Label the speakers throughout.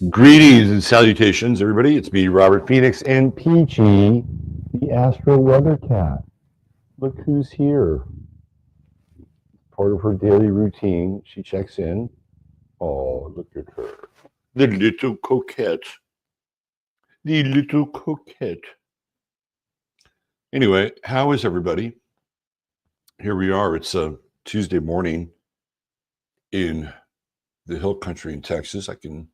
Speaker 1: Greetings and salutations, everybody. It's me, Robert Phoenix, and Peachy, the Astro Weather cat. Look who's here. Part of her daily routine, she checks in. Oh, look at her. The little coquette. The little coquette. Anyway, how is everybody? Here we are. It's a Tuesday morning in the hill country in Texas. I can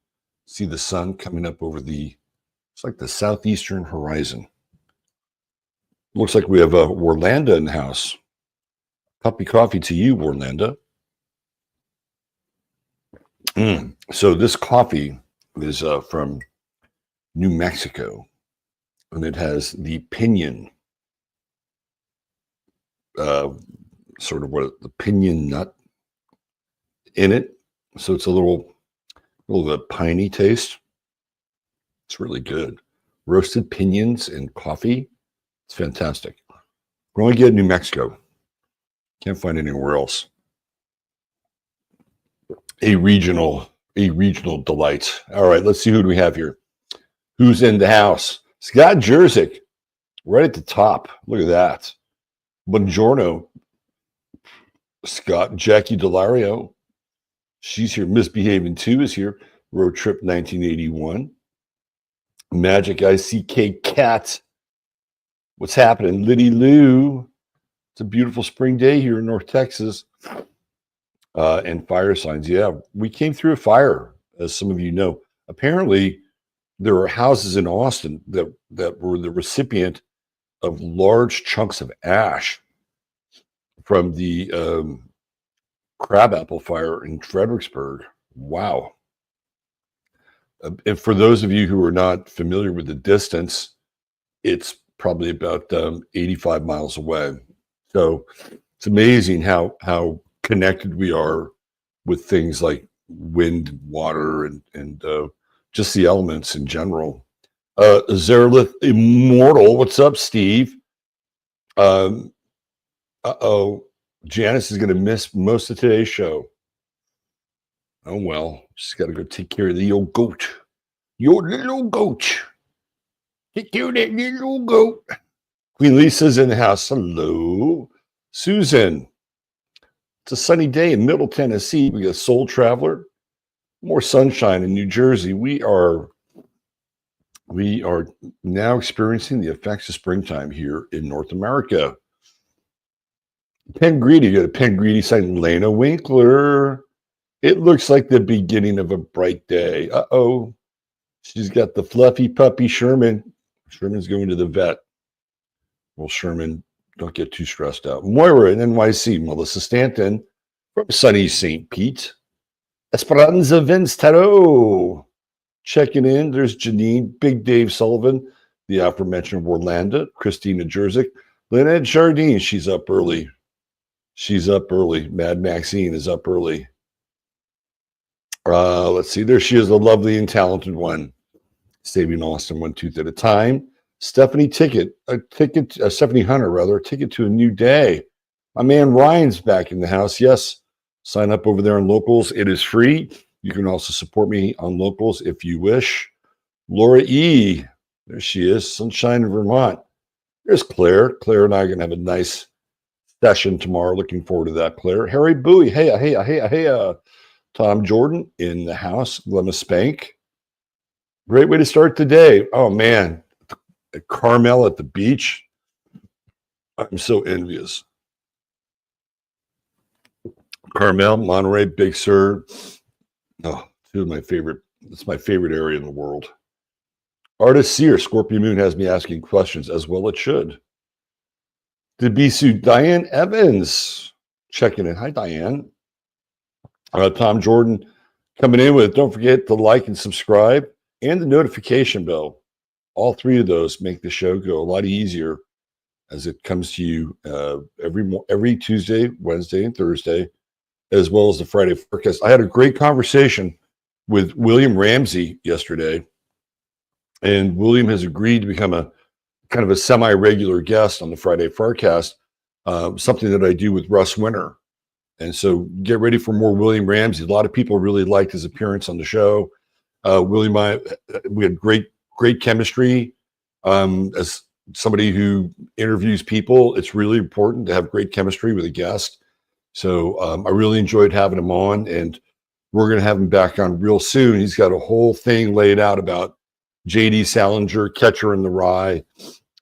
Speaker 1: see the sun coming up over it's like the southeastern horizon. Looks like we have Orlando in the house. Puppy coffee to you, Orlando. So this coffee is from New Mexico, and it has the pinyon, sort of what the pinyon nut in it. So it's a little bit piney taste. It's really good. Roasted pinions and coffee. It's fantastic. We're only getting New Mexico. Can't find anywhere else. A regional delight. All right, let's see who do we have here. Who's in the house? Scott Jerzik, right at the top. Look at that. Buongiorno, Scott. Jackie Delario, she's here. Misbehaving 2 is here. Road Trip 1981. Magic ICK Cat. What's happening? Liddy Lou. It's a beautiful spring day here in North Texas. And fire signs. Yeah, we came through a fire, as some of you know. Apparently, there are houses in Austin that were the recipient of large chunks of ash from the crabapple fire in Fredericksburg. Wow. And for those of you who are not familiar with the distance, it's probably about 85 miles away. So it's amazing how connected we are with things like wind, water, and just the elements in general. Zerlith Immortal, what's up, Steve? Janice is going to miss most of today's show. Oh, well, she's got to go take care of the old goat. Your little goat. Take care of that little goat. Queen Lisa's in the house. Hello. Susan. It's a sunny day in Middle Tennessee. We got Soul Traveler. More sunshine in New Jersey. We are now experiencing the effects of springtime here in North America. Penn Greedy, you got a Penn Greedy sign. Lena Winkler. It looks like the beginning of a bright day. Uh-oh. She's got the fluffy puppy Sherman. Sherman's going to the vet. Well, Sherman, don't get too stressed out. Moira in NYC. Melissa Stanton from sunny St. Pete. Esperanza Vince Tarot checking in. There's Janine, Big Dave Sullivan, the aforementioned Orlando, Christina Jerzik, Lynette Jardine. She's up early. Mad Maxine is up early. Let's see. There she is, the lovely and talented one, saving Austin one tooth at a time. Stephanie Hunter, a ticket to a new day. My man Ryan's back in the house. Yes. Sign up over there on Locals. It is free. You can also support me on Locals if you wish. Laura E. There she is. Sunshine in Vermont. There's Claire. Claire and I are going to have a nice session tomorrow. Looking forward to that, Claire. Harry Bowie. Hey. Tom Jordan in the house. Glemma Spank. Great way to start the day. Oh, man. At Carmel at the beach. I'm so envious. Carmel, Monterey, Big Sur. Oh, two of my favorite. It's my favorite area in the world. Artist Seer, Scorpio Moon has me asking questions, as well it should. Debisu, Diane Evans checking in. Hi, Diane. Tom Jordan coming in with, don't forget to like and subscribe and the notification bell. All three of those make the show go a lot easier as it comes to you every Tuesday, Wednesday, and Thursday, as well as the Friday forecast. I had a great conversation with William Ramsay yesterday, and William has agreed to become a kind of a semi-regular guest on the Friday forecast, something that I do with Russ Winter. And so get ready for more William Ramsay. A lot of people really liked his appearance on the show. William and I, we had great chemistry. As somebody who interviews people, it's really important to have great chemistry with a guest. So I really enjoyed having him on, and we're going to have him back on real soon. He's got a whole thing laid out about J.D. Salinger, Catcher in the Rye,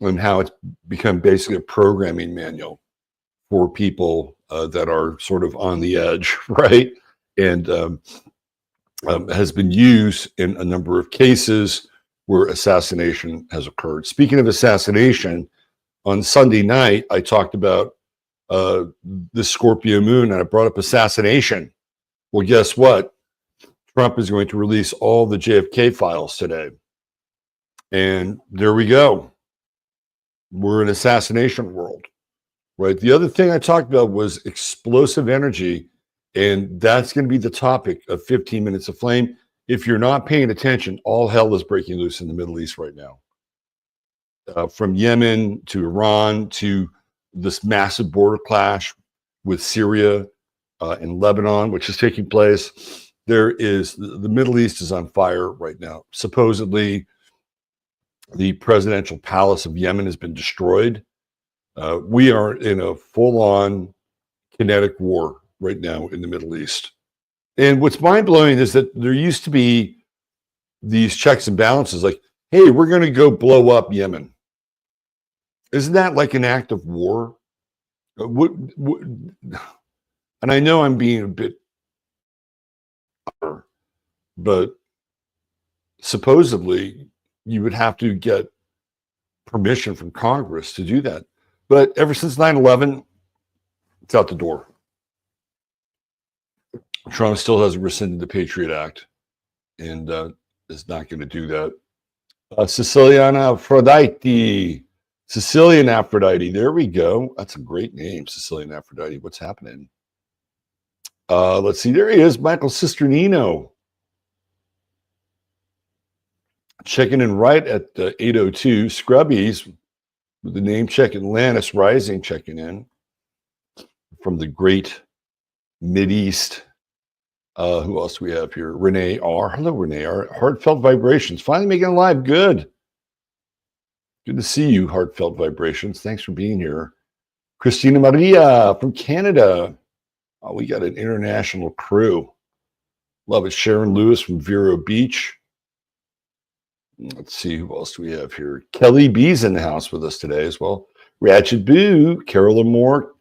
Speaker 1: and how it's become basically a programming manual for people that are sort of on the edge, right? And has been used in a number of cases where assassination has occurred. Speaking of assassination, on Sunday night, I talked about the Scorpio moon, and I brought up assassination. Well, guess what? Trump is going to release all the JFK files today. And there we go. We're in assassination world, right? The other thing I talked about was explosive energy, and that's going to be the topic of 15 Minutes of Flame. If you're not paying attention, all hell is breaking loose in the Middle East right now. From Yemen to Iran to this massive border clash with Syria and Lebanon, which is taking place. The Middle East is on fire right now. Supposedly, the presidential palace of Yemen has been destroyed. We are in a full-on kinetic war right now in the Middle East. And what's mind-blowing is that there used to be these checks and balances like, hey, we're going to go blow up Yemen. Isn't that like an act of war? And I know I'm being a bit, but supposedly you would have to get permission from Congress to do that. But ever since 9/11, it's out the door. Trump still hasn't rescinded the Patriot Act and is not going to do that. Sicilian Aphrodite. Sicilian Aphrodite. There we go. That's a great name, Sicilian Aphrodite. What's happening? Let's see. There he is, Michael Cisternino. Checking in right at 8:02. Scrubbies with the name check. Atlantis Rising checking in from the great Mideast. Who else do we have here? Renee R. Hello, Renee R. Heartfelt Vibrations. Finally making it live. Good. Good to see you, Heartfelt Vibrations. Thanks for being here. Christina Maria from Canada. Oh, we got an international crew. Love it. Sharon Lewis from Vero Beach. Let's see, who else do we have here? Kelly B's in the house with us today as well. Ratchet Boo, Carolyn Moore,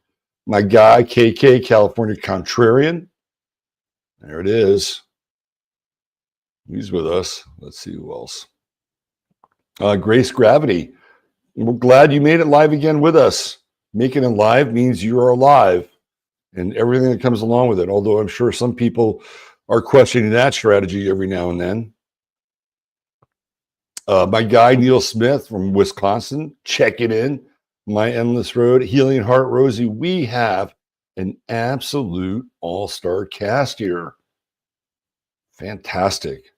Speaker 1: my guy, KK, California Contrarian. There it is. He's with us. Let's see who else. Grace Gravity. We're glad you made it live again with us. Making it live means you are alive and everything that comes along with it. Although I'm sure some people are questioning that strategy every now and then. My guy, Neil Smith from Wisconsin, checking in. My Endless Road, Healing Heart, Rosie. We have an absolute all-star cast here. Fantastic.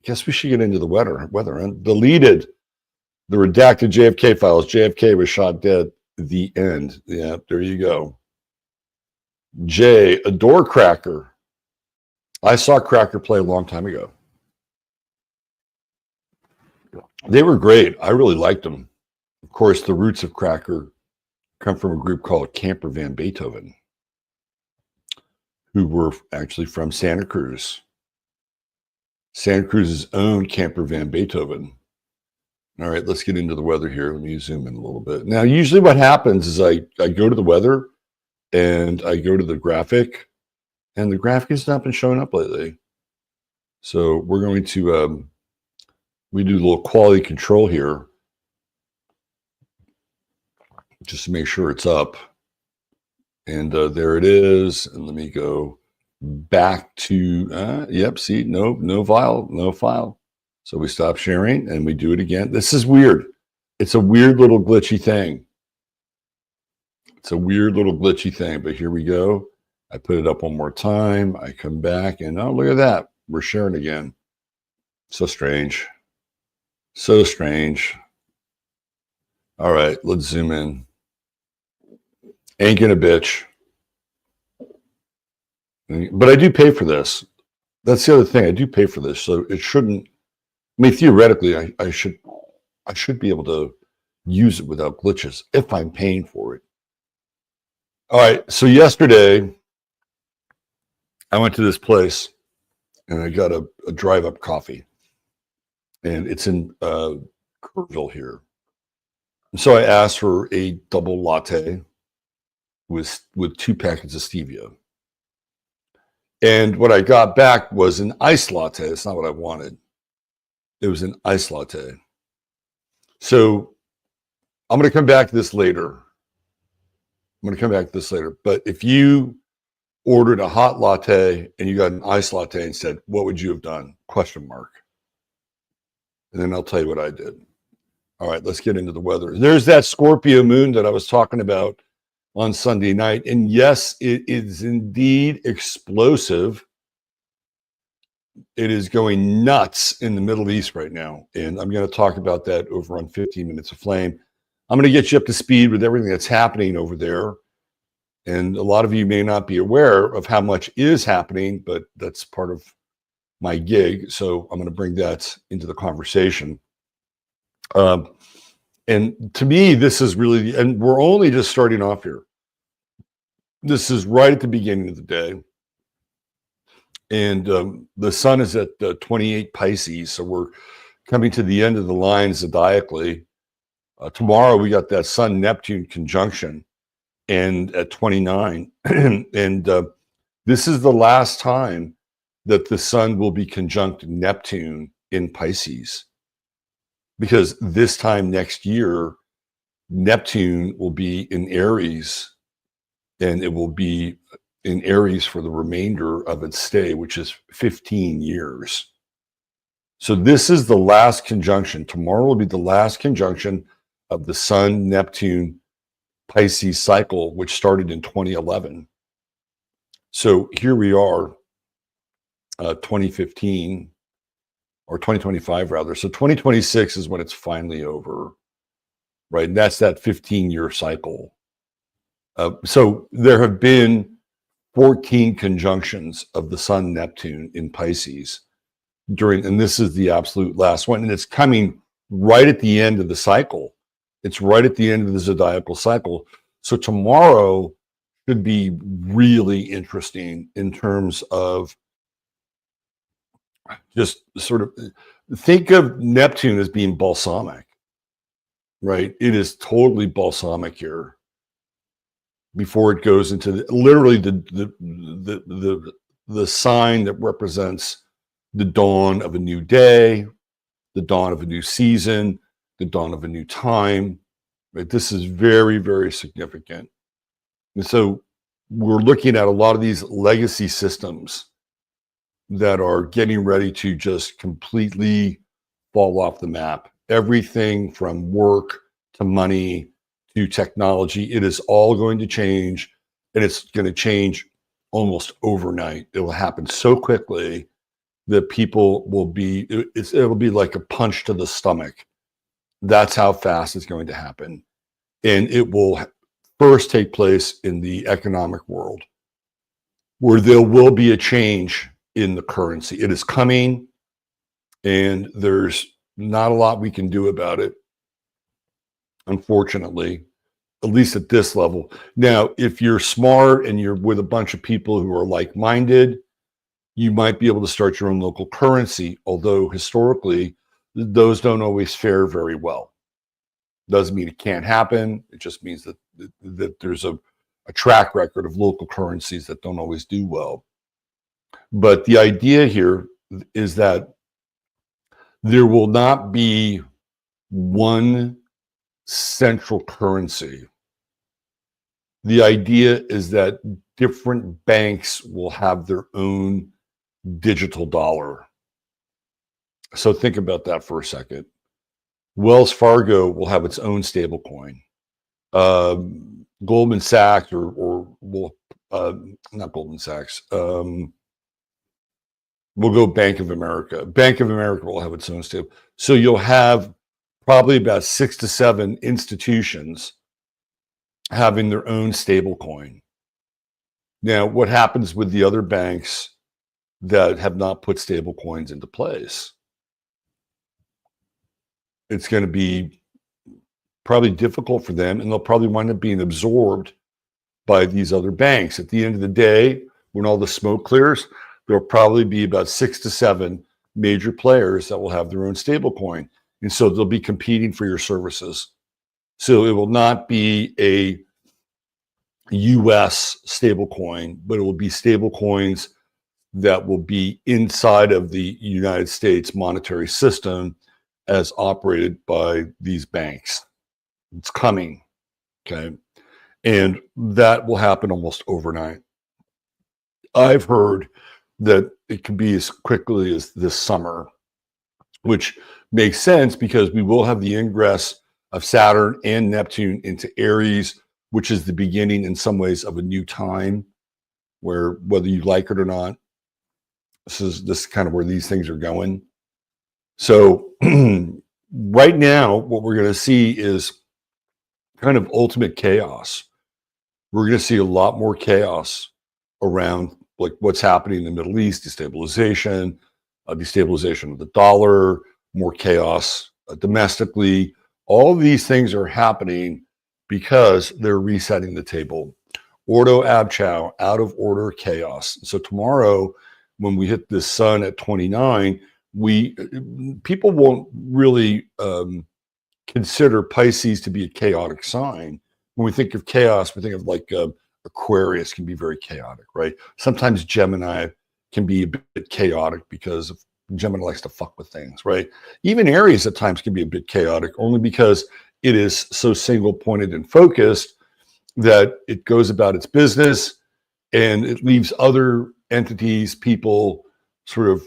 Speaker 1: Guess we should get into the weather. And deleted the redacted JFK files. JFK was shot dead. The end. Yeah, there you go. Jay, adore Cracker. I saw Cracker play a long time ago. They were great. I really liked them. Of course, the roots of Cracker come from a group called Camper Van Beethoven, who were actually from Santa Cruz. Santa Cruz's own Camper Van Beethoven. All right, let's get into the weather here. Let me zoom in a little bit. Now, usually what happens is I go to the weather and I go to the graphic, and the graphic has not been showing up lately. So we're going to, we do a little quality control here just to make sure it's up. And there it is. And let me go back to, yep, see, no file. So we stop sharing and we do it again. This is weird. It's a weird little glitchy thing. But here we go. I put it up one more time. I come back and oh, look at that. We're sharing again. So strange. All right, let's zoom in. Ain't gonna bitch. But I do pay for this. That's the other thing. I do pay for this, so it shouldn't. I mean, theoretically, I should be able to use it without glitches if I'm paying for it. All right. So yesterday, I went to this place and I got a drive-up coffee, and it's in Kerrville here. And so I asked for a double latte with 2 packets of stevia. And what I got back was an iced latte. It's not what I wanted. It was an iced latte. So I'm going to come back to this later. But if you ordered a hot latte and you got an iced latte and said, what would you have done? Question mark. And then I'll tell you what I did. All right, let's get into the weather. There's that Scorpio moon that I was talking about on Sunday night. And yes, it is indeed explosive. It is going nuts in the Middle East right now. And I'm going to talk about that over on 15 Minutes of Flame. I'm going to get you up to speed with everything that's happening over there. And a lot of you may not be aware of how much is happening, but that's part of my gig. So I'm going to bring that into the conversation. And to me, this is really, and we're only just starting off here. This is right at the beginning of the day. And the sun is at 28 Pisces. So we're coming to the end of the line zodiacally. Tomorrow, we got that Sun-Neptune conjunction and at 29. And this is the last time that the sun will be conjunct Neptune in Pisces. Because this time next year, Neptune will be in Aries, and it will be in Aries for the remainder of its stay, which is 15 years. So this is the last conjunction. Tomorrow will be the last conjunction of the Sun-Neptune Pisces cycle, which started in 2011. So here we are, 2015. Or 2025 rather. So 2026 is when it's finally over, right? And that's that 15-year cycle. So there have been 14 conjunctions of the Sun-Neptune in Pisces and this is the absolute last one. And it's coming right at the end of the cycle. It's right at the end of the zodiacal cycle. So tomorrow should be really interesting in terms of just sort of think of Neptune as being balsamic, right? It is totally balsamic here before it goes into literally the sign that represents the dawn of a new day, the dawn of a new season, the dawn of a new time. Right? This is very, very significant. And so we're looking at a lot of these legacy systems that are getting ready to just completely fall off the map. Everything from work to money to technology, it is all going to change, and it's going to change almost overnight. It will happen so quickly that people will be, it'll be like a punch to the stomach. That's how fast it's going to happen. And it will first take place in the economic world, where there will be a change in the currency. It is coming, and there's not a lot we can do about it, unfortunately, at least at this level. Now, if you're smart and you're with a bunch of people who are like-minded, you might be able to start your own local currency, although historically, those don't always fare very well. Doesn't mean it can't happen. It just means that there's a track record of local currencies that don't always do well. But the idea here is that there will not be one central currency. The idea is that different banks will have their own digital dollar. So think about that for a second. Wells Fargo will have its own stable coin. Goldman Sachs or not Goldman Sachs. We'll go Bank of America. Bank of America will have its own stable. So you'll have probably about 6 to 7 institutions having their own stable coin. Now, what happens with the other banks that have not put stable coins into place. It's going to be probably difficult for them, and they'll probably wind up being absorbed by these other banks. At the end of the day, when all the smoke clears, there'll probably be about 6 to 7 major players that will have their own stable coin. And so they'll be competing for your services. So it will not be a US stable coin, but it will be stable coins that will be inside of the United States monetary system as operated by these banks. It's coming, okay? And that will happen almost overnight. I've heard that it could be as quickly as this summer, which makes sense because we will have the ingress of Saturn and Neptune into Aries, which is the beginning in some ways of a new time where, whether you like it or not, this is kind of where these things are going. So right now, what we're going to see is kind of ultimate chaos. We're going to see a lot more chaos around like what's happening in the Middle East, destabilization of the dollar, more chaos domestically. All of these things are happening because they're resetting the table. Ordo ab chao, out of order chaos. So tomorrow, when we hit the sun at 29, people won't really consider Pisces to be a chaotic sign. When we think of chaos, we think of like Aquarius can be very chaotic, right? Sometimes Gemini can be a bit chaotic because Gemini likes to fuck with things, right? Even Aries at times can be a bit chaotic, only because it is so single-pointed and focused that it goes about its business and it leaves other entities, people sort of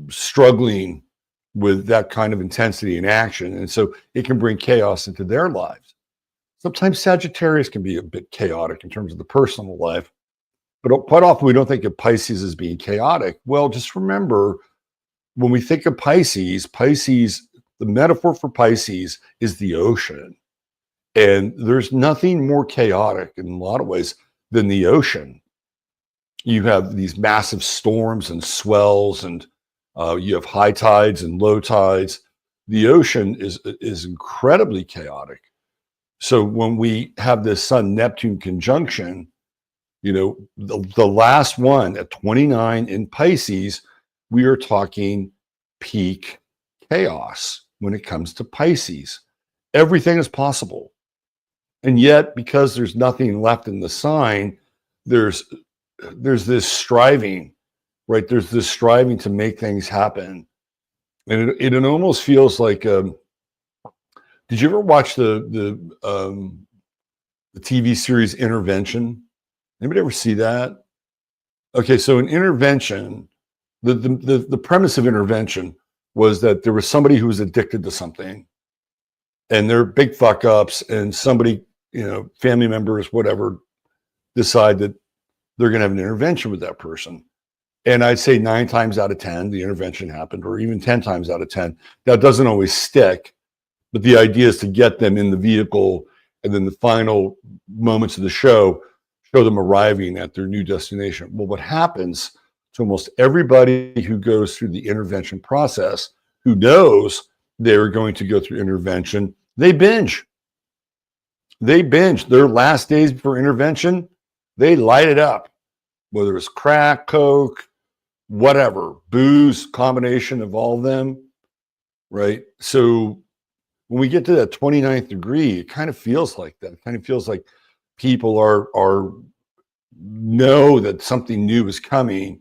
Speaker 1: struggling with that kind of intensity and action. And so it can bring chaos into their lives. Sometimes Sagittarius can be a bit chaotic in terms of the personal life, but quite often we don't think of Pisces as being chaotic. Well, just remember, when we think of Pisces, the metaphor for Pisces is the ocean. And there's nothing more chaotic in a lot of ways than the ocean. You have these massive storms and swells, and you have high tides and low tides. The ocean is incredibly chaotic. So when we have this Sun-Neptune conjunction, you know, the last one at 29 in Pisces, we are talking peak chaos when it comes to Pisces. Everything is possible. And yet, because there's nothing left in the sign, there's this striving, right? There's this striving to make things happen. And it almost feels like, did you ever watch the TV series Intervention? Anybody ever see that? Okay, so in Intervention, the premise of Intervention was that there was somebody who was addicted to something, and they're big fuck ups, and somebody, you know, family members, whatever, decide that they're going to have an intervention with that person. And I'd say 9 times out of 10, the intervention happened, or even 10 times out of 10. That doesn't always stick, but the idea is to get them in the vehicle, and then the final moments of the show show them arriving at their new destination. Well, what happens to almost everybody who goes through the intervention process, who knows they're going to go through intervention, they binge. They binge. Their last days before intervention, they light it up, whether it's crack, coke, whatever, booze, combination of all of them, right? So when we get to that 29th degree, it kind of feels like that. It kind of feels like people are know that something new is coming,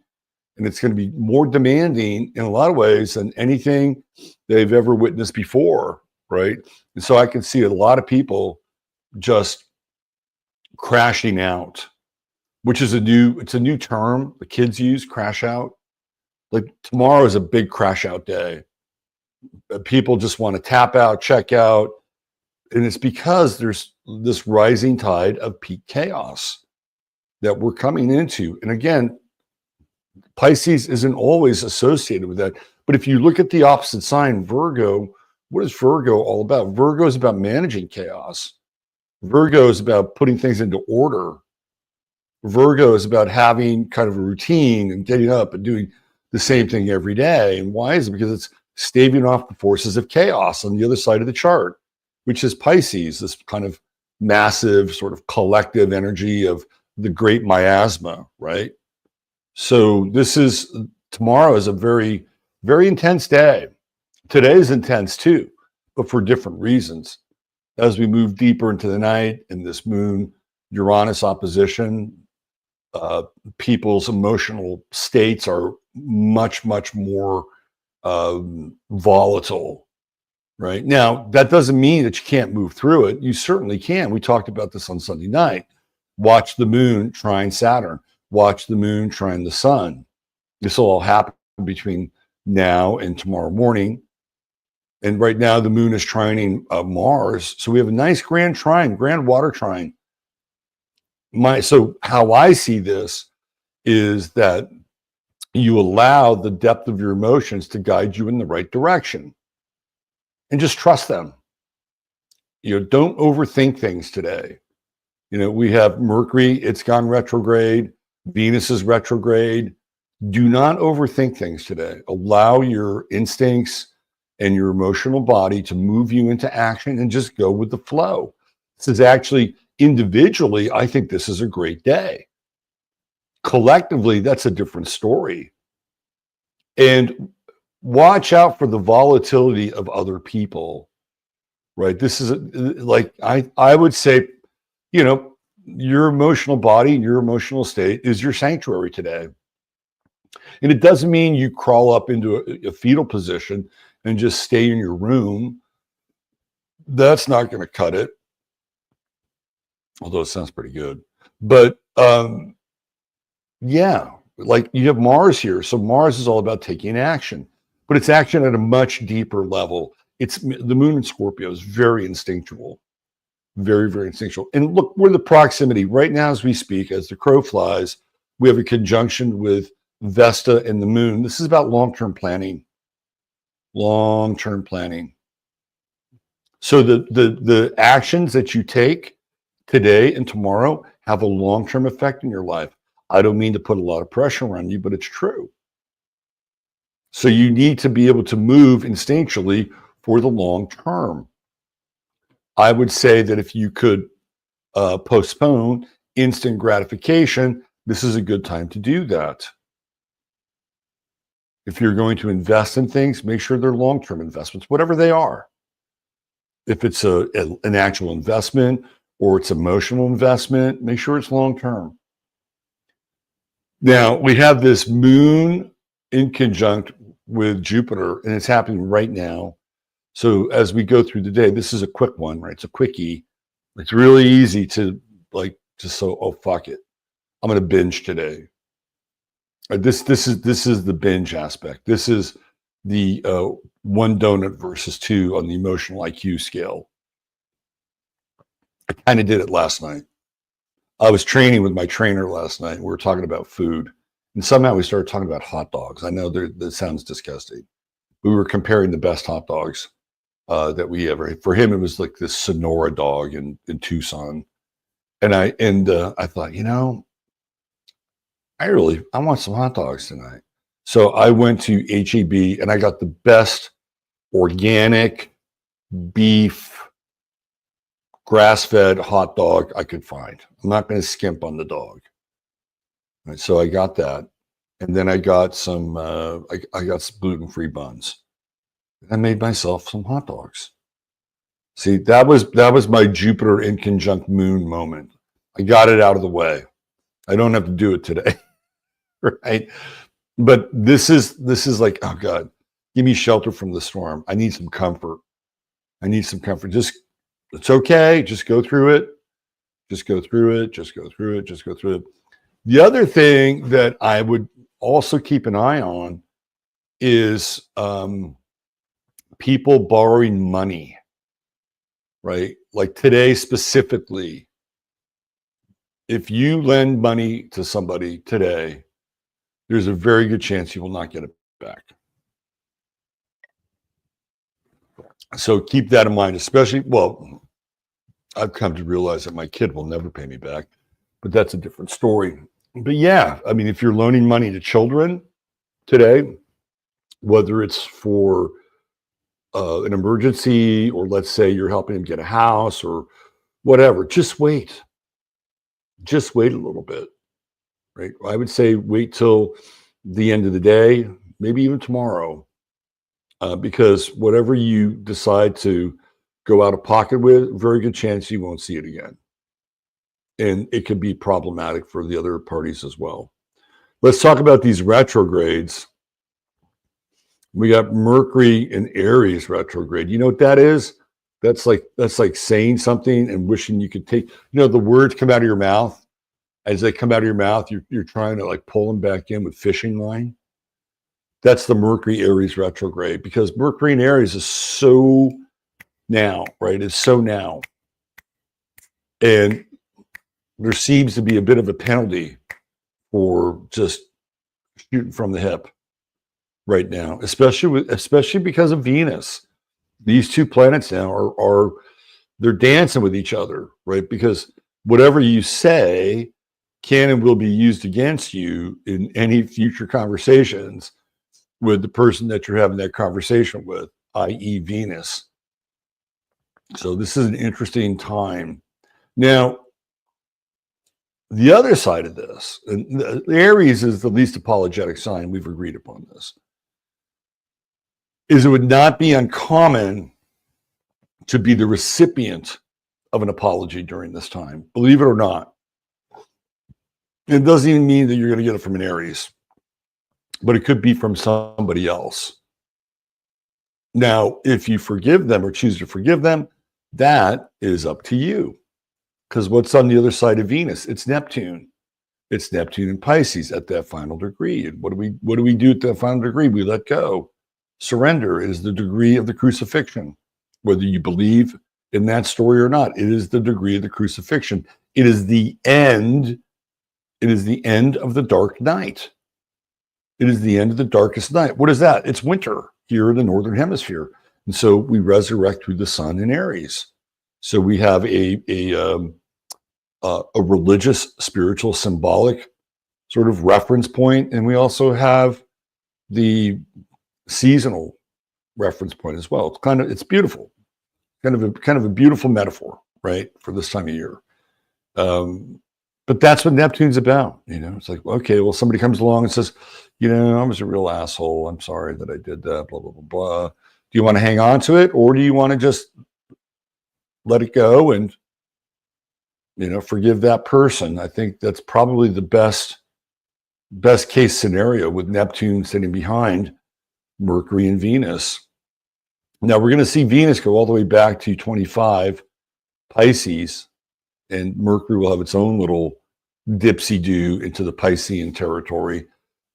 Speaker 1: and it's going to be more demanding in a lot of ways than anything they've ever witnessed before, right? And so I can see a lot of people just crashing out, which is it's a new term the kids use, crash out. Like tomorrow is a big crash out day. People just want to tap out, check out. And it's because there's this rising tide of peak chaos that we're coming into. And again, Pisces isn't always associated with that. But if you look at the opposite sign, Virgo, what is Virgo all about? Virgo is about managing chaos. Virgo is about putting things into order. Virgo is about having kind of a routine and getting up and doing the same thing every day. And why is it? Because it's staving off the forces of chaos on the other side of the chart, which is Pisces, this kind of massive sort of collective energy of the great miasma, right? So tomorrow is a very, very intense day. Today is intense too, but for different reasons. As we move deeper into the night in this moon Uranus opposition, people's emotional states are much, much more volatile. Right now, that doesn't mean that you can't move through it. You certainly can. We talked about this on Sunday night. Watch the moon trine Saturn. Watch the moon trine the sun. This will all happen between now and tomorrow morning. And right now, the moon is trining Mars. So we have a nice grand trine, grand water trine. So how I see this is that you allow the depth of your emotions to guide you in the right direction. And just trust them. Don't overthink things today. We have Mercury, it's gone retrograde. Venus is retrograde. Do not overthink things today. Allow your instincts and your emotional body to move you into action and just go with the flow. This is actually, individually, I think this is a great day. Collectively, that's a different story. And watch out for the volatility of other people, right? This is like, I would say, your emotional body and your emotional state is your sanctuary today. And it doesn't mean you crawl up into a fetal position and just stay in your room. That's not going to cut it. Although it sounds pretty good. But yeah, like you have Mars here. So Mars is all about taking action. But it's action at a much deeper level. It's the moon in Scorpio is very instinctual, very, very instinctual. And look, we're the proximity right now as we speak, as the crow flies, we have a conjunction with Vesta and the moon. This is about long-term planning, long-term planning. So the actions that you take today and tomorrow have a long-term effect in your life. I don't mean to put a lot of pressure on you, but it's true. So you need to be able to move instinctually for the long term. I would say that if you could postpone instant gratification, this is a good time to do that. If you're going to invest in things, make sure they're long-term investments, whatever they are. If it's an actual investment or it's emotional investment, make sure it's long-term. Now, we have this moon in conjunct with Jupiter, and it's happening right now. So as we go through the day, this is a quick one, right? It's a quickie. It's really easy to oh, fuck it. I'm going to binge today. This is the binge aspect. This is the one donut versus two on the emotional IQ scale. I kind of did it last night. I was training with my trainer last night. We were talking about food. And somehow we started talking about hot dogs. I know that sounds disgusting. We were comparing the best hot dogs that we ever had. For him, it was like this Sonora dog in Tucson. And I thought, I want some hot dogs tonight. So I went to HEB and I got the best organic beef grass-fed hot dog I could find. I'm not going to skimp on the dog. Right, so I got that, and then I got some. I got some gluten-free buns. I made myself some hot dogs. See, that was my Jupiter in conjunct Moon moment. I got it out of the way. I don't have to do it today, right? But this is like, oh God, give me shelter from the storm. I need some comfort. I need some comfort. It's okay. Just go through it. Just go through it. Just go through it. Just go through it. The other thing that I would also keep an eye on is people borrowing money, right? Like today specifically, if you lend money to somebody today, there's a very good chance you will not get it back. So keep that in mind, especially, well, I've come to realize that my kid will never pay me back, but that's a different story. But yeah, I mean, if you're loaning money to children, today, whether it's for an emergency, or let's say you're helping him get a house or whatever, just wait. Just wait a little bit, right? I would say wait till the end of the day, maybe even tomorrow, because whatever you decide to go out of pocket with, very good chance you won't see it again. And it could be problematic for the other parties as well. Let's talk about these retrogrades. We got Mercury in Aries retrograde. You know what that is? That's like saying something and wishing you could take, the words come out of your mouth. As they come out of your mouth, you're trying to like pull them back in with fishing line. That's the Mercury Aries retrograde, because Mercury in Aries is so now, right? It's so now. And there seems to be a bit of a penalty for just shooting from the hip right now, especially because of Venus. These two planets now are they're dancing with each other, right? Because whatever you say can and will be used against you in any future conversations with the person that you're having that conversation with, i.e. Venus. So this is an interesting time. Now, the other side of this, and Aries is the least apologetic sign, we've agreed upon this, is it would not be uncommon to be the recipient of an apology during this time, believe it or not. It doesn't even mean that you're going to get it from an Aries, but it could be from somebody else. Now, if you forgive them or choose to forgive them, that is up to you. Because what's on the other side of Venus? It's Neptune. It's Neptune and Pisces at that final degree. And what do we do at that final degree? We let go. Surrender is the degree of the crucifixion. Whether you believe in that story or not, it is the degree of the crucifixion. It is the end. It is the end of the dark night. It is the end of the darkest night. What is that? It's winter here in the Northern Hemisphere. And so we resurrect through the sun in Aries. So we have a religious, spiritual, symbolic sort of reference point, and we also have the seasonal reference point as well. It's beautiful, kind of a beautiful metaphor, right, for this time of year. But that's what Neptune's about. It's like, okay, well, somebody comes along and says, I was a real asshole. I'm sorry that I did that. Blah blah blah blah. Do you want to hang on to it, or do you want to just let it go and forgive that person? I think that's probably the best case scenario, with Neptune sitting behind Mercury and Venus. Now we're going to see Venus go all the way back to 25 Pisces, and Mercury will have its own little dipsy-do into the Piscean territory.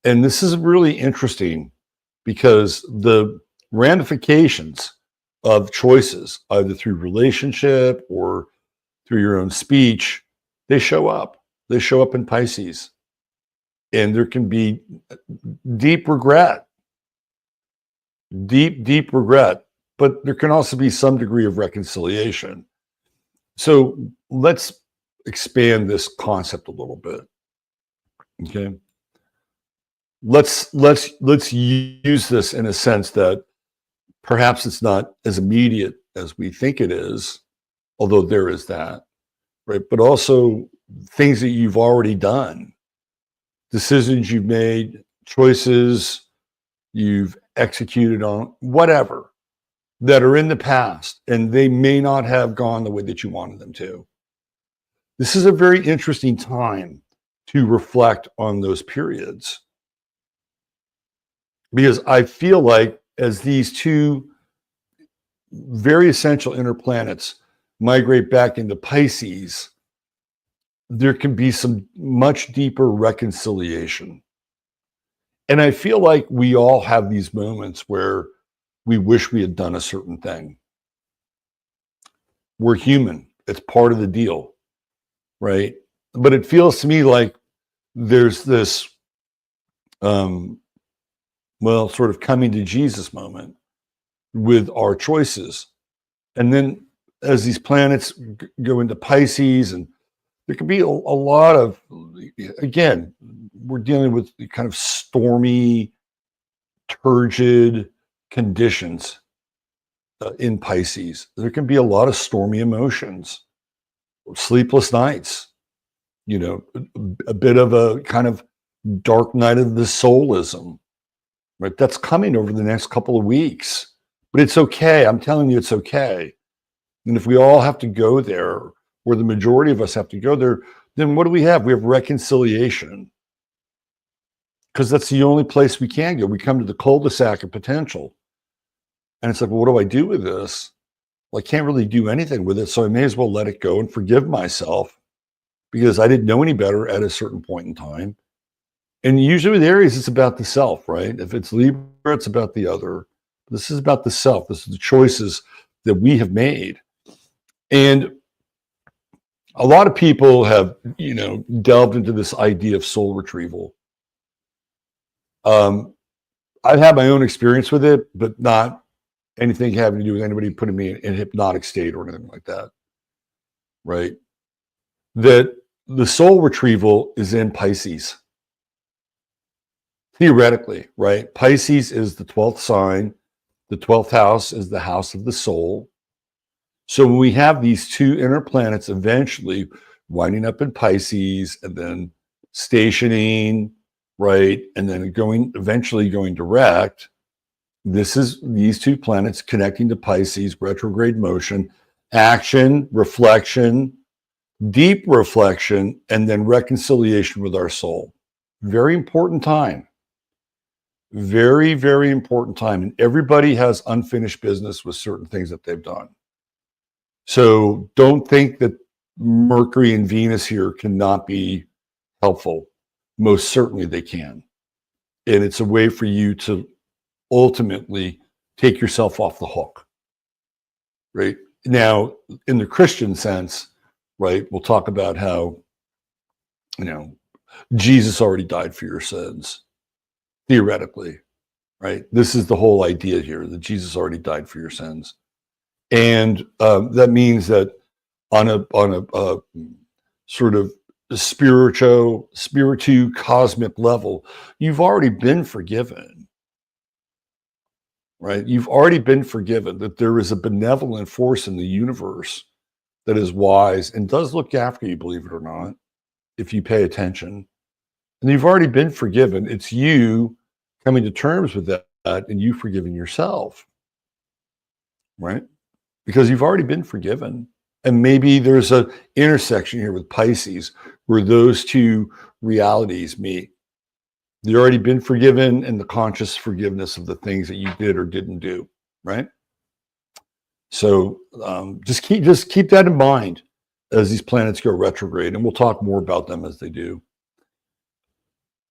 Speaker 1: And this is really interesting because the ramifications of choices, either through relationship or through your own speech, they show up. They show up in Pisces. And there can be deep regret, deep regret, but there can also be some degree of reconciliation. So let's expand this concept a little bit. Okay. Let's use this in a sense that perhaps it's not as immediate as we think it is, although there is that, right? But also things that you've already done, decisions you've made, choices you've executed on, whatever, that are in the past, and they may not have gone the way that you wanted them to. This is a very interesting time to reflect on those periods, because I feel like as these two very essential inner planets migrate back into Pisces, there can be some much deeper reconciliation. And I feel like we all have these moments where we wish we had done a certain thing. We're human. It's part of the deal, right? But it feels to me like there's this, sort of coming to Jesus moment with our choices. And then as these planets go into Pisces, and there can be a lot of, again, we're dealing with kind of stormy turgid conditions in Pisces. There can be a lot of stormy emotions, sleepless nights, a bit of a kind of dark night of the soulism, right? That's coming over the next couple of weeks. But it's okay. I'm telling you, it's okay. And if we all have to go there, or the majority of us have to go there, then what do we have? We have reconciliation. Because that's the only place we can go. We come to the cul-de-sac of potential. And it's like, well, what do I do with this? Well, I can't really do anything with it. So I may as well let it go and forgive myself because I didn't know any better at a certain point in time. And usually with Aries, it's about the self, right? If it's Libra, it's about the other. This is about the self. This is the choices that we have made. And a lot of people have, delved into this idea of soul retrieval. I've had my own experience with it, but not anything having to do with anybody putting me in a hypnotic state or anything like that, right? That the soul retrieval is in Pisces. Theoretically, right? Pisces is the 12th sign. The 12th house is the house of the soul. So when we have these two inner planets eventually winding up in Pisces and then stationing, right? And then eventually going direct, this is these two planets connecting to Pisces, retrograde motion, action, reflection, deep reflection, and then reconciliation with our soul. Very important time. Very, very important time. And everybody has unfinished business with certain things that they've done. So don't think that Mercury and Venus here cannot be helpful. Most certainly they can. And it's a way for you to ultimately take yourself off the hook, right? Now, in the Christian sense, right, we'll talk about how, Jesus already died for your sins, theoretically, right? This is the whole idea here, that Jesus already died for your sins. And that means that on a sort of spiritual cosmic level, you've already been forgiven, right? You've already been forgiven, that there is a benevolent force in the universe that is wise and does look after you, believe it or not, if you pay attention. And you've already been forgiven. It's you coming to terms with that and you forgiving yourself, right? Because you've already been forgiven. And maybe there's an intersection here with Pisces where those two realities meet. You've already been forgiven and the conscious forgiveness of the things that you did or didn't do, right? So just keep that in mind as these planets go retrograde, and we'll talk more about them as they do.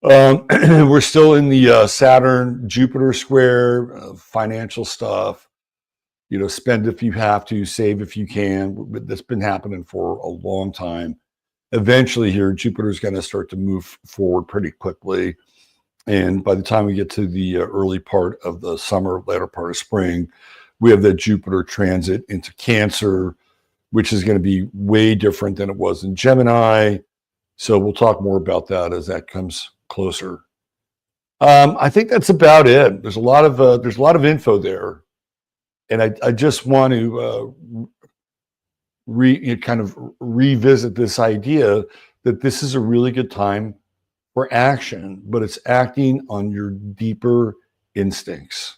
Speaker 1: We're still in the Saturn-Jupiter square, financial stuff. Spend if you have to, save if you can. That's been happening for a long time. Eventually here, Jupiter's going to start to move forward pretty quickly. And by the time we get to the early part of the summer, later part of spring, we have that Jupiter transit into Cancer, which is going to be way different than it was in Gemini. So we'll talk more about that as that comes closer. I think that's about it. There's a lot of info there. And I just want to kind of revisit this idea that this is a really good time for action, but it's acting on your deeper instincts.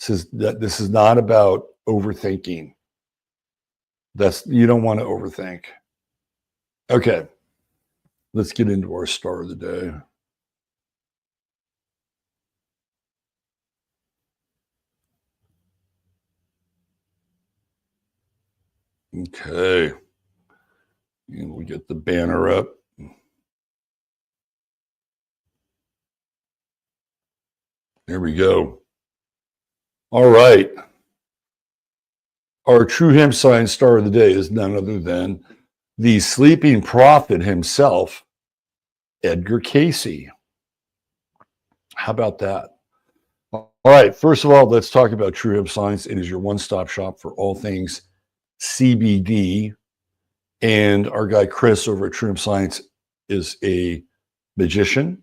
Speaker 1: This is not about overthinking. You don't want to overthink. Okay, let's get into our star of the day. Okay, and we get the banner up. There we go. All right. Our True Hemp Science star of the day is none other than the sleeping prophet himself, Edgar Cayce. How about that? All right. First of all, let's talk about True Hemp Science. It is your one-stop shop for all things CBD. And our guy Chris over at True Hemp Science is a magician.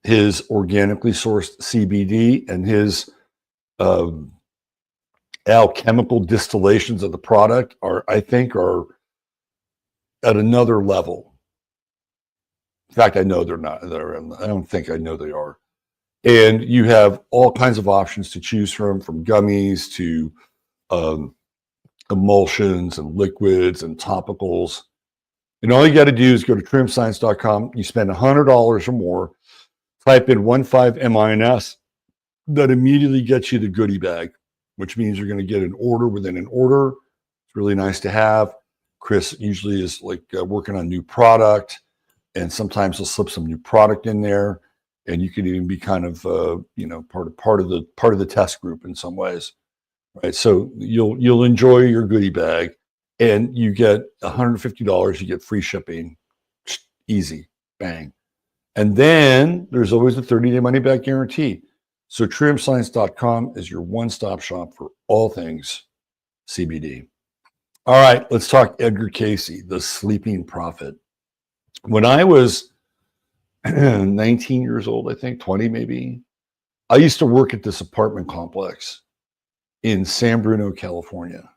Speaker 1: his organically sourced CBD and his alchemical distillations of the product I think are at another level. In fact, I know they're not. I don't think I know they are. And you have all kinds of options to choose from gummies to emulsions and liquids and topicals. And all you got to do is go to truehempscience.com. You spend $100 or more, type in 15MINS. That immediately gets you the goodie bag, which means you're going to get an order within an order. It's really nice to have. Chris usually is like working on new product, and sometimes he'll slip some new product in there, and you can even be kind of part of the test group in some ways, right? So you'll enjoy your goodie bag, and you get $150. You get free shipping, easy, bang, and then there's always a 30-day money-back guarantee. So truehempscience.com is your one-stop shop for all things CBD. All right, let's talk Edgar Cayce, the sleeping prophet. When I was 19 years old, I think 20 maybe, I used to work at this apartment complex in San Bruno, California.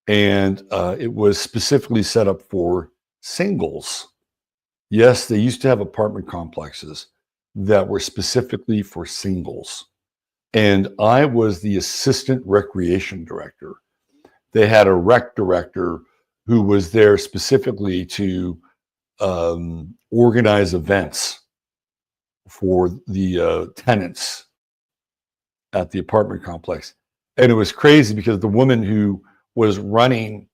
Speaker 1: And it was specifically set up for singles. Yes, they used to have apartment complexes that were specifically for singles. And I was the assistant recreation director. They had a rec director who was there specifically to organize events for the tenants at the apartment complex. And it was crazy because the woman who was running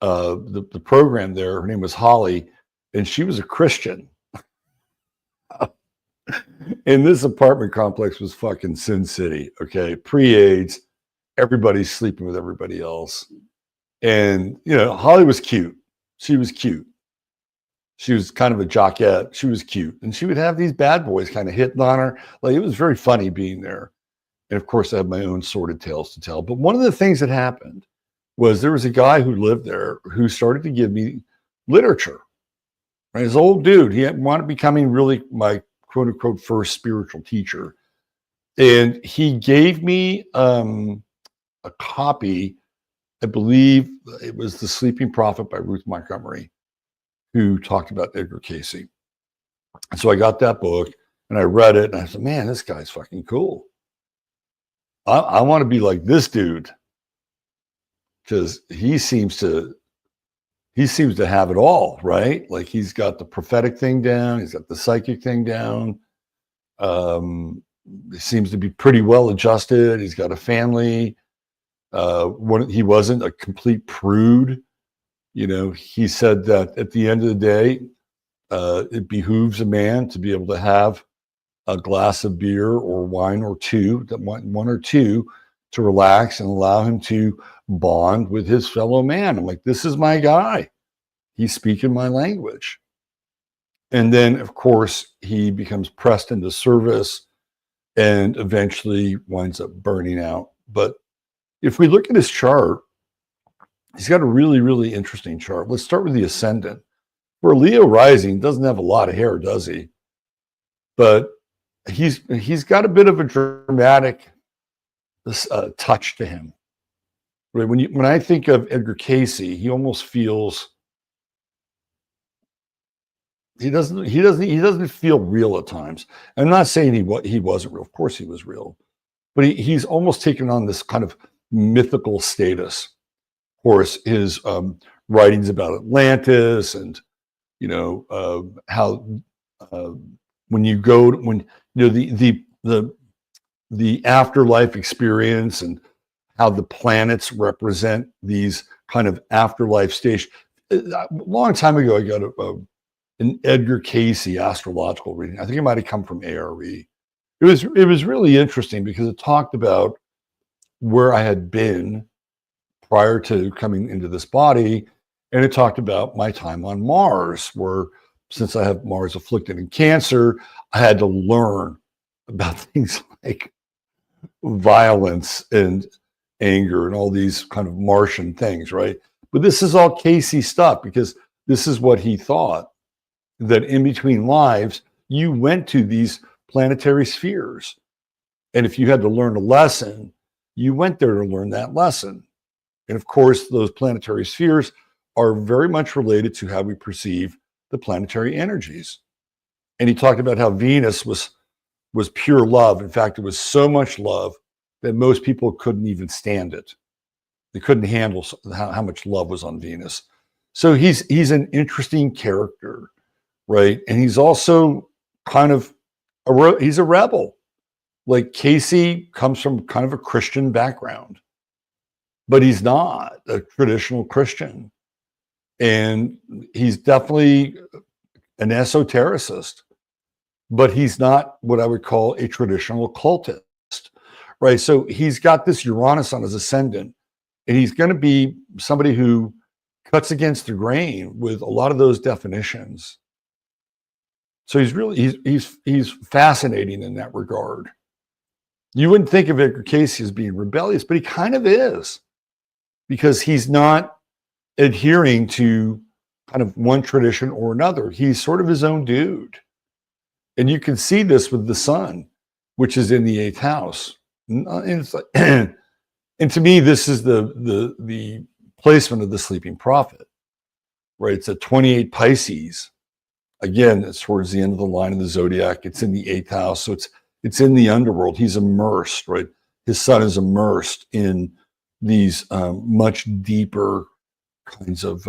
Speaker 1: the program there, her name was Holly, and she was a Christian. And this apartment complex was fucking Sin City, okay? Pre-AIDS, everybody's sleeping with everybody else. And, Holly was cute. She was cute. She was kind of a jockette. She was cute. And she would have these bad boys kind of hitting on her. Like, it was very funny being there. And of course, I have my own sordid tales to tell. But one of the things that happened was there was a guy who lived there who started to give me literature. Right? This old dude, he wanted becoming really my quote unquote first spiritual teacher. And he gave me a copy, I believe it was The Sleeping Prophet by Ruth Montgomery, who talked about Edgar Cayce. And so I got that book and I read it and I said, man, this guy's fucking cool. I want to be like this dude, because he seems to have it all, right? Like, he's got the prophetic thing down, he's got the psychic thing down. He seems to be pretty well adjusted. He's got a family. He wasn't a complete prude. He said that at the end of the day, it behooves a man to be able to have a glass of beer or wine or one or two, to relax and allow him to bond with his fellow man. I'm like, this is my guy. He's speaking my language. And then, of course, he becomes pressed into service and eventually winds up burning out. But if we look at his chart, he's got a really, really interesting chart. Let's start with the ascendant. Where Leo rising doesn't have a lot of hair, does he? But he's got a bit of a dramatic touch to him. Right? When I think of Edgar Cayce, he almost feels he doesn't feel real at times. I'm not saying he wasn't real. Of course he was real, but he's almost taken on this kind of mythical status. Of course, his writings about Atlantis and how the afterlife experience and how the planets represent these kind of afterlife stations. A long time ago, I got an Edgar Cayce astrological reading. I think it might have come from ARE. It was really interesting because it talked about where I had been prior to coming into this body, and it talked about my time on Mars, where, since I have Mars afflicted in Cancer, I had to learn about things like violence and anger and all these kind of Martian things, right? But this is all Cayce stuff, because this is what he thought, that in between lives, you went to these planetary spheres. And if you had to learn a lesson, you went there to learn that lesson. And of course, those planetary spheres are very much related to how we perceive the planetary energies. And he talked about how Venus was pure love. In fact, it was so much love that most people couldn't even stand it. They couldn't handle how much love was on Venus. So he's an interesting character, right? And he's also kind of he's a rebel. Like Cayce comes from kind of a Christian background, but he's not a traditional Christian. And he's definitely an esotericist, but he's not what I would call a traditional occultist, right? So he's got this Uranus on his ascendant, and he's going to be somebody who cuts against the grain with a lot of those definitions. So he's fascinating in that regard. You wouldn't think of Edgar Cayce as being rebellious, but he kind of is, because he's not adhering to kind of one tradition or another. He's sort of his own dude. And you can see this with the sun, which is in the 8th house. And it's like, and to me, this is the placement of the sleeping prophet, right? It's at 28 Pisces. Again, it's towards the end of the line of the zodiac. It's in the 8th house. So it's in the underworld. He's immersed, right? His sun is immersed in these much deeper kinds of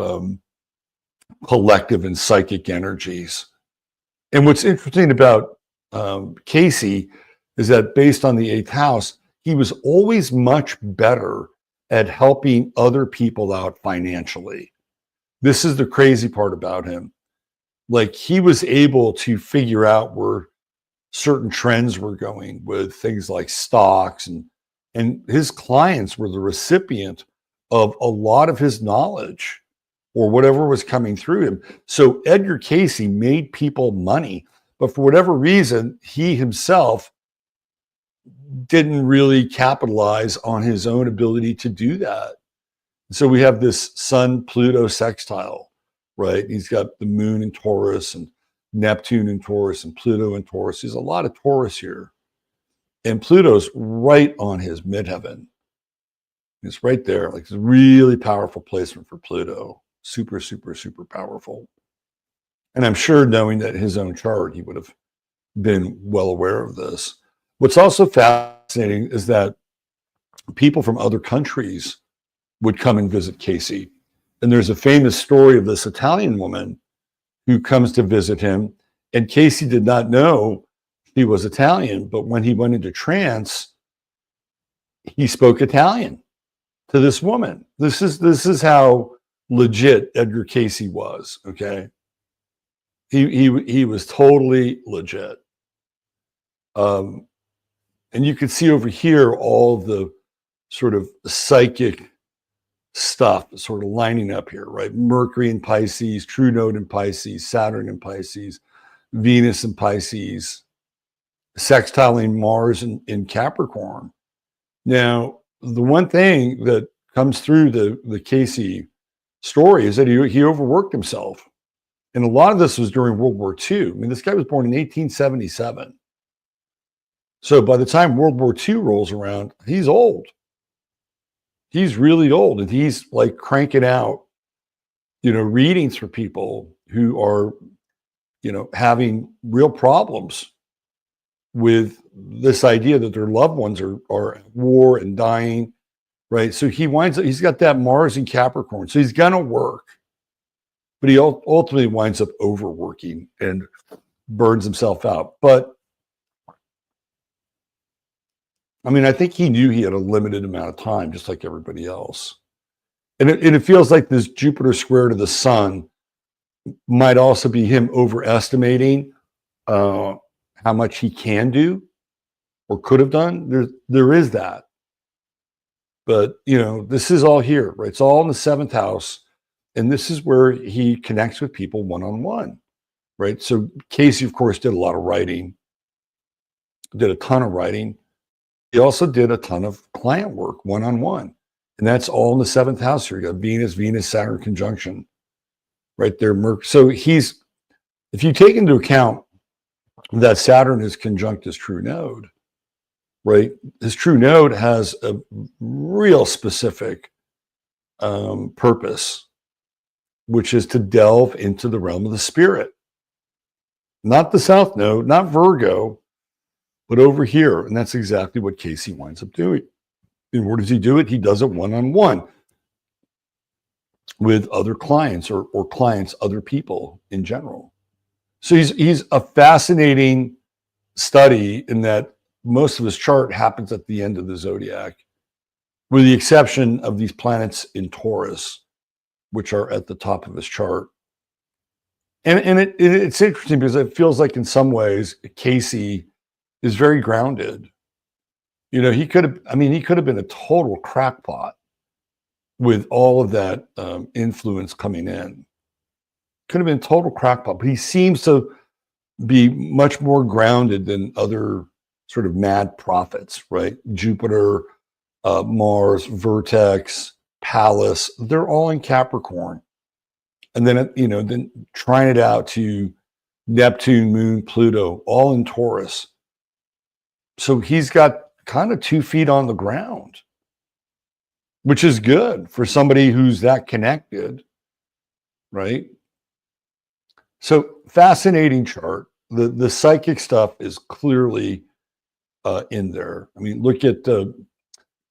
Speaker 1: collective and psychic energies. And what's interesting about Cayce is that based on the 8th house, he was always much better at helping other people out financially. This is the crazy part about him. Like, he was able to figure out where certain trends were going with things like stocks, and his clients were the recipient of a lot of his knowledge or whatever was coming through him. So Edgar Cayce made people money, but for whatever reason, he himself didn't really capitalize on his own ability to do that. So we have this Sun-Pluto sextile, right? He's got the moon in Taurus and Neptune in Taurus and Pluto in Taurus. There's a lot of Taurus here. And Pluto's right on his midheaven. It's right there. Like, it's a really powerful placement for Pluto. Super, super, super powerful. And I'm sure, knowing that his own chart, he would have been well aware of this. What's also fascinating is that people from other countries would come and visit Cayce. And there's a famous story of this Italian woman who comes to visit him. And Cayce did not know he was Italian, but when he went into trance, he spoke Italian to this woman. This is how legit Edgar Cayce was. Okay, he was totally legit. And you can see over here all the sort of psychic stuff sort of lining up here, right? Mercury in Pisces, true node in Pisces, Saturn in Pisces, Venus in Pisces, sextiling Mars in Capricorn. Now, the one thing that comes through the Cayce story is that he overworked himself. And a lot of this was during World War II. I mean, this guy was born in 1877. So by the time World War II rolls around, he's old. He's really old, and he's like cranking out, readings for people who are, having real problems with this idea that their loved ones are at war and dying, right? So he's got that Mars in Capricorn, so he's gonna work, but he ultimately winds up overworking and burns himself out. But I mean, I think he knew he had a limited amount of time, just like everybody else. And it feels like this Jupiter square to the sun might also be him overestimating how much he can do or could have done. There is that. But, this is all here, right? It's all in the 7th house. And this is where he connects with people one-on-one, right? So Cayce, of course, did a lot of writing, did a ton of writing. He also did a ton of client work one-on-one. And that's all in the 7th house here. You got Venus, Saturn conjunction right there. So if you take into account that Saturn is conjunct his true node, right? His true node has a real specific purpose, which is to delve into the realm of the spirit. Not the South Node, not Virgo, but over here. And that's exactly what Cayce winds up doing. And where does he do it? He does it one-on-one with other clients or clients, other people in general. So he's a fascinating study in that most of his chart happens at the end of the zodiac, with the exception of these planets in Taurus, which are at the top of his chart. And it's interesting because it feels like in some ways Cayce is very grounded. You know, he could have been a total crackpot with all of that influence coming in. Could have been total crackpot, but he seems to be much more grounded than other sort of mad prophets, right? Jupiter, Mars, Vertex, Pallas, they're all in Capricorn. And then, then trying it out to Neptune, Moon, Pluto, all in Taurus. So he's got kind of 2 feet on the ground, which is good for somebody who's that connected, right? So fascinating chart. The psychic stuff is clearly in there. I mean, look at the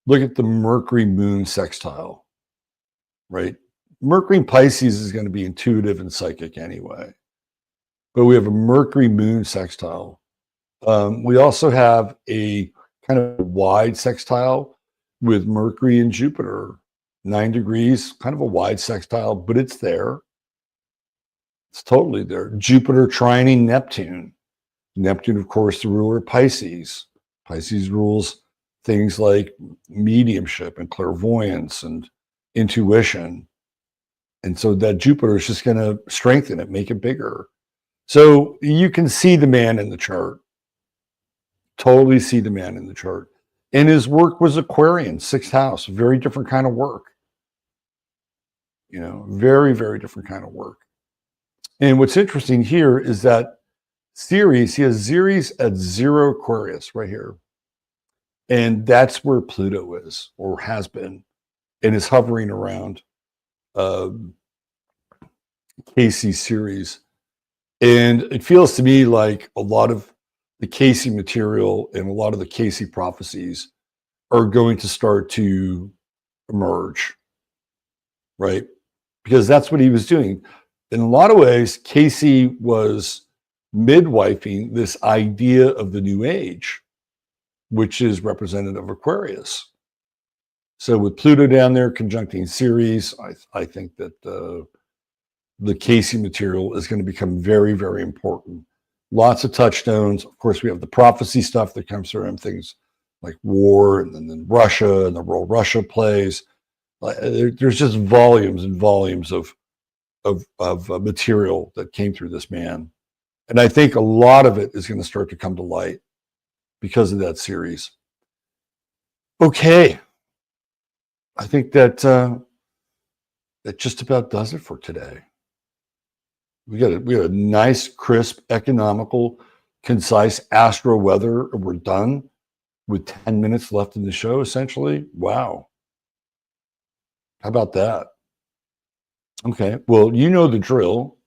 Speaker 1: Mercury Moon sextile, right? Mercury in Pisces is going to be intuitive and psychic anyway, but we have a Mercury Moon sextile. We also have a kind of wide sextile with Mercury and Jupiter, 9 degrees, kind of a wide sextile, but it's there. It's totally there. Jupiter trining Neptune. Neptune, of course, the ruler of Pisces. Pisces rules things like mediumship and clairvoyance and intuition. And so that Jupiter is just going to strengthen it, make it bigger. So you can see the man in the chart. Totally see the man in the chart. And his work was Aquarian, 6th house, very different kind of work. You know, very, very different kind of work. And what's interesting here is that Ceres, he has Ceres at 0 Aquarius right here. And that's where Pluto is, or has been, and is hovering around Cayce Ceres. And it feels to me like a lot of the Cayce material and a lot of the Cayce prophecies are going to start to emerge, right? Because that's what he was doing. In a lot of ways, Cayce was midwifing this idea of the new age, which is representative of Aquarius. So with Pluto down there conjuncting Ceres, I think that the Cayce material is going to become very, very important. Lots of touchstones. Of course, we have the prophecy stuff that comes through, things like war, and then Russia and the role Russia plays. There's just volumes and volumes of material that came through this man. And I think a lot of it is going to start to come to light because of that series. Okay. I think that that just about does it for today. We got a nice, crisp, economical, concise Astro Weather. We're done with 10 minutes left in the show, essentially. Wow. How about that? Okay. Well, you know the drill.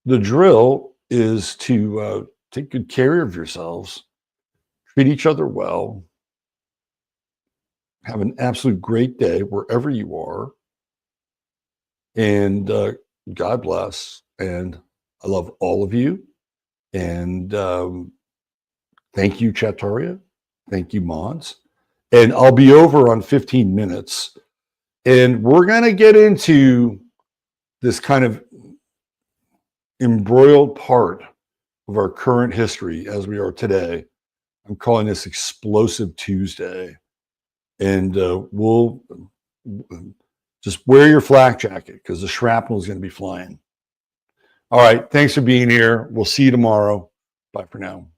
Speaker 1: The drill is to take good care of yourselves, treat each other well, have an absolute great day wherever you are, and God bless. And I love all of you. And thank you, Chattaria. Thank you, Mons. And I'll be over on 15 minutes. And we're going to get into this kind of embroiled part of our current history as we are today. I'm calling this Explosive Tuesday. And we'll just wear your flak jacket because the shrapnel is going to be flying. All right. Thanks for being here. We'll see you tomorrow. Bye for now.